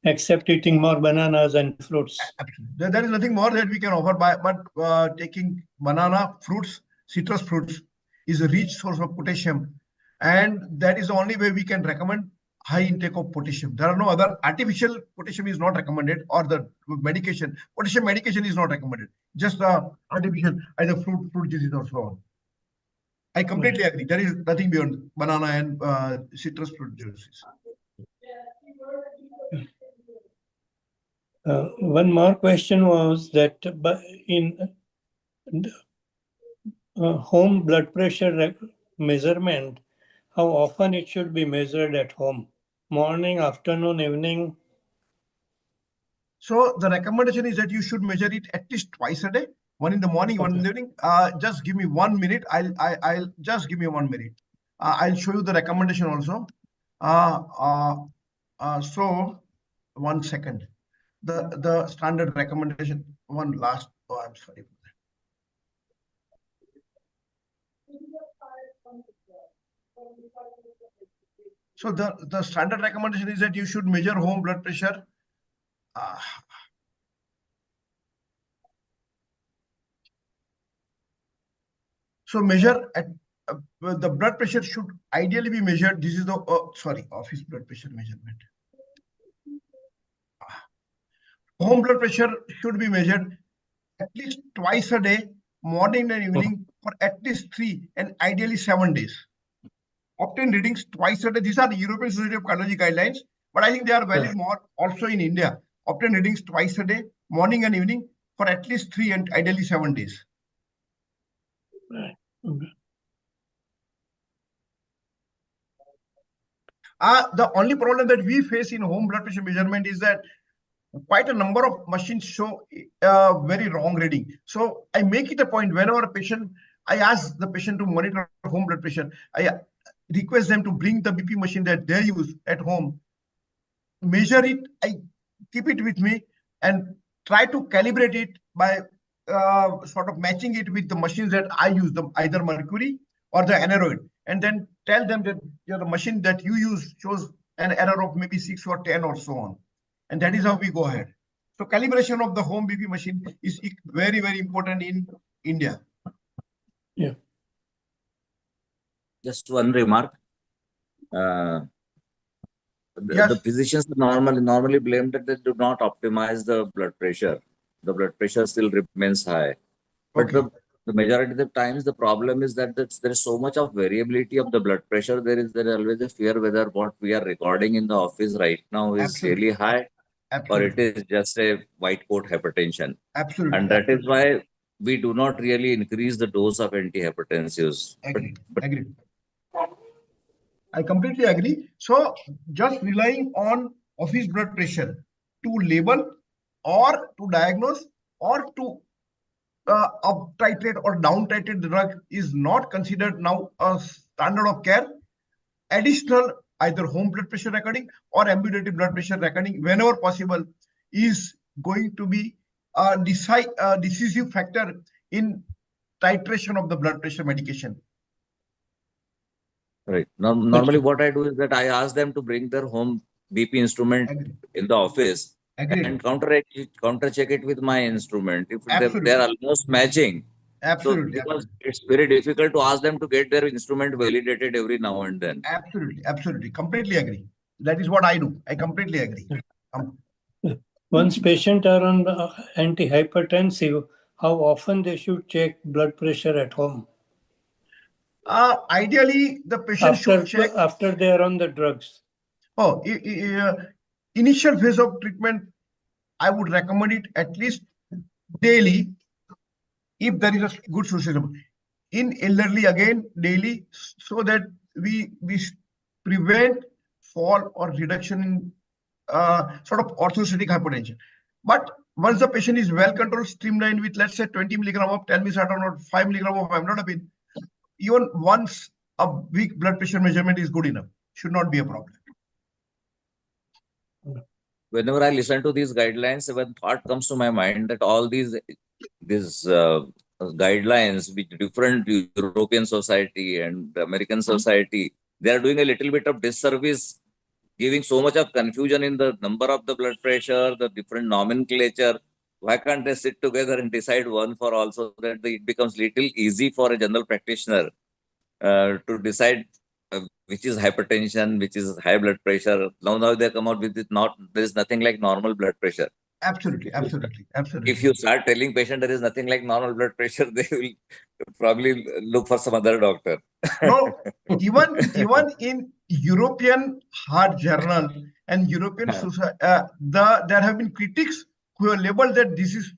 except eating more bananas and fruits? Absolutely. There is nothing more that we can offer but taking banana, fruits, citrus fruits is a rich source of potassium, and that is the only way we can recommend high intake of potassium. There are no other artificial potassium is not recommended, or the medication, potassium medication is not recommended. Just the artificial, either fruit juices or so on. I completely agree. There is nothing beyond banana and citrus fruit juices. One more question was that in home blood pressure measurement, how often it should be measured at home? Morning, afternoon, evening? So the recommendation is that you should measure it at least twice a day. One in the morning, one in the evening. Just give me 1 minute. I'll just give me 1 minute. I'll show you the recommendation also. So 1 second. The standard recommendation. One last. Oh, I'm sorry. So the standard recommendation is that you should measure home blood pressure. So measure at the blood pressure should ideally be measured. This is the office blood pressure measurement. Home blood pressure should be measured at least twice a day, morning and evening, for at least 3 and ideally 7 days. Obtain readings twice a day. These are the European Society of Cardiology guidelines, but I think they are valid more also in India. Obtain readings twice a day, morning and evening, for at least 3 and ideally 7 days. Right. Okay. The only problem that we face in home blood pressure measurement is that quite a number of machines show very wrong reading. So I make it a point whenever a patient, I ask the patient to monitor home blood pressure. I request them to bring the BP machine that they use at home, measure it, I keep it with me and try to calibrate it by sort of matching it with the machines that I use, either Mercury or the Aneroid, and then tell them that the machine that you use shows an error of maybe 6 or 10 or so on. And that is how we go ahead. So calibration of the home BP machine is very, very important in India. Yeah. Just one remark. Yes. The physicians normally blame that they do not optimize the blood pressure. The blood pressure still remains high. But Okay. the majority of the times, the problem is that there is so much of variability of the blood pressure. There is always a fear whether what we are recording in the office right now is Absolutely. really high or it Absolutely. is just a white coat hypertension. Absolutely. And that is Absolutely. why we do not really increase the dose of antihypertensives. Agreed. But Agreed. I completely agree. So just relying on office blood pressure to label or to diagnose or to up titrate or down titrate the drug is not considered now a standard of care. Additional either home blood pressure recording or ambulatory blood pressure recording whenever possible is going to be a decisive factor in titration of the blood pressure medication. right. Normally, what I do is that I ask them to bring their home BP instrument Agreed. in the office Agreed. and counter check it with my instrument. If Absolutely. they're almost matching, Absolutely. so because it's very difficult to ask them to get their instrument validated every now and then. Absolutely. Absolutely. Completely agree. That is what I do. I completely agree. Once patients are on antihypertensive, how often they should check blood pressure at home? Ideally, the patient should check. After they are on the drugs. Oh, initial phase of treatment, I would recommend it at least daily if there is a good source. In elderly, again, daily, so that we prevent fall or reduction in sort of orthostatic hypotension. But once the patient is well controlled, streamlined with, let's say, 20 milligram of telmisartan or 5 milligram of amlodipine, even once a week blood pressure measurement is good enough. Should not be a problem. Whenever I listen to these guidelines, one thought comes to my mind that all these guidelines with different European society and American society, they are doing a little bit of disservice, giving so much of confusion in the number of the blood pressure, the different nomenclature. Why can't they sit together and decide one for all so that it becomes little easy for a general practitioner to decide which is hypertension, which is high blood pressure. Now they come out with it. There is nothing like normal blood pressure. Absolutely, absolutely, absolutely. If you start telling patient there is nothing like normal blood pressure, they will probably look for some other doctor. No, even in European Heart Journal and European Society, there have been critics who have labeled that this is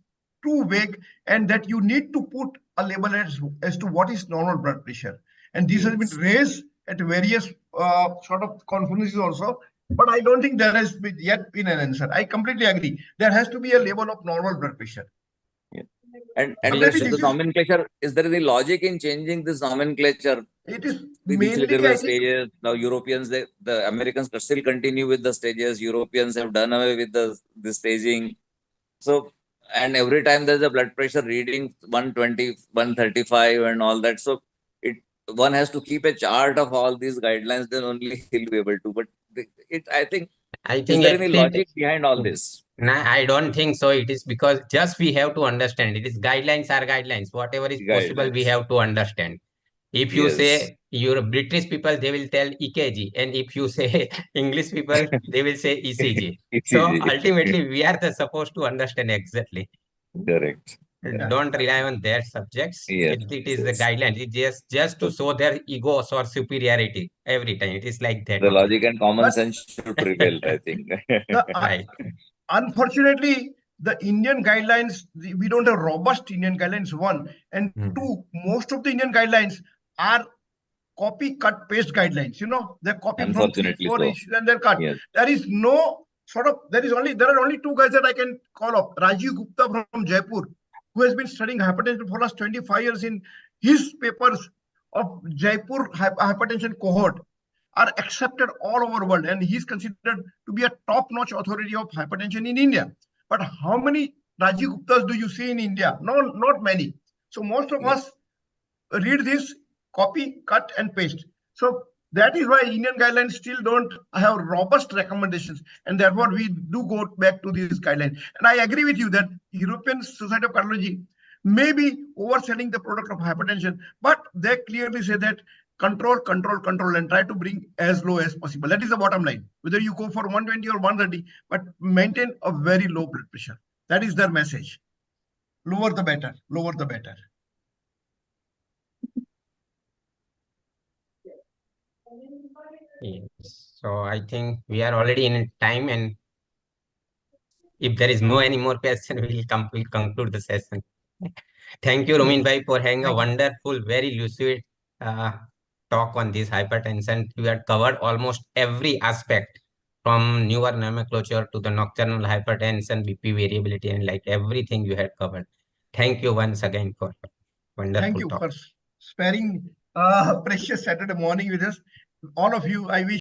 too vague and that you need to put a label as to what is normal blood pressure. And this has been raised at various sort of conferences also. But I don't think there has yet been an answer. I completely agree. There has to be a level of normal blood pressure. Yeah. And the nomenclature, is there any logic in changing this nomenclature? It is mainly there were mainly, stages. Now Europeans, the Americans still continue with the stages. Europeans have done away with the staging. So, and every time there's a blood pressure reading 120, 135 and all that. So one has to keep a chart of all these guidelines, then only he'll be able to. But I think is there any logic behind all this? No, I don't think so. It is because just we have to understand. It is guidelines are guidelines. Whatever is possible, we have to understand. If you say you're British people, they will tell EKG. And if you say English people, they will say ECG. So ultimately, we are supposed to understand exactly. Correct. Don't rely on their subjects. It is the guideline. It's just to show their egos or superiority every time. It is like that. The logic and common sense should prevail, I think. Right. Unfortunately, the Indian guidelines, we don't have robust Indian guidelines, one. And two, most of the Indian guidelines are copy, cut, paste guidelines. You know, they're copied from 3-4 issues and they're cut. There is no sort of, there are only two guys that I can call up. Rajiv Gupta from Jaipur, who has been studying hypertension for the last 25 years. In his papers of Jaipur hypertension cohort are accepted all over the world, and he's considered to be a top-notch authority of hypertension in India. But how many Rajiv Guptas do you see in India? No, not many. So most of us read this, copy, cut and paste. So that is why Indian guidelines still don't have robust recommendations, and therefore we do go back to these guidelines. And I agree with you that European Society of Cardiology may be overselling the product of hypertension, but they clearly say that control, and try to bring as low as possible. That is the bottom line. Whether you go for 120 or 130, but maintain a very low blood pressure. That is their message. Lower the better, lower the better. Yes. So I think we are already in time, and if there is no any more question, we'll conclude the session. Thank you, Romin bhai, for having a wonderful, very lucid talk on this hypertension. We had covered almost every aspect, from newer nomenclature to the nocturnal hypertension, BP variability, and like everything you had covered. Thank you once again for wonderful Thank you talk. for sparing precious Saturday morning with us. All of you, I wish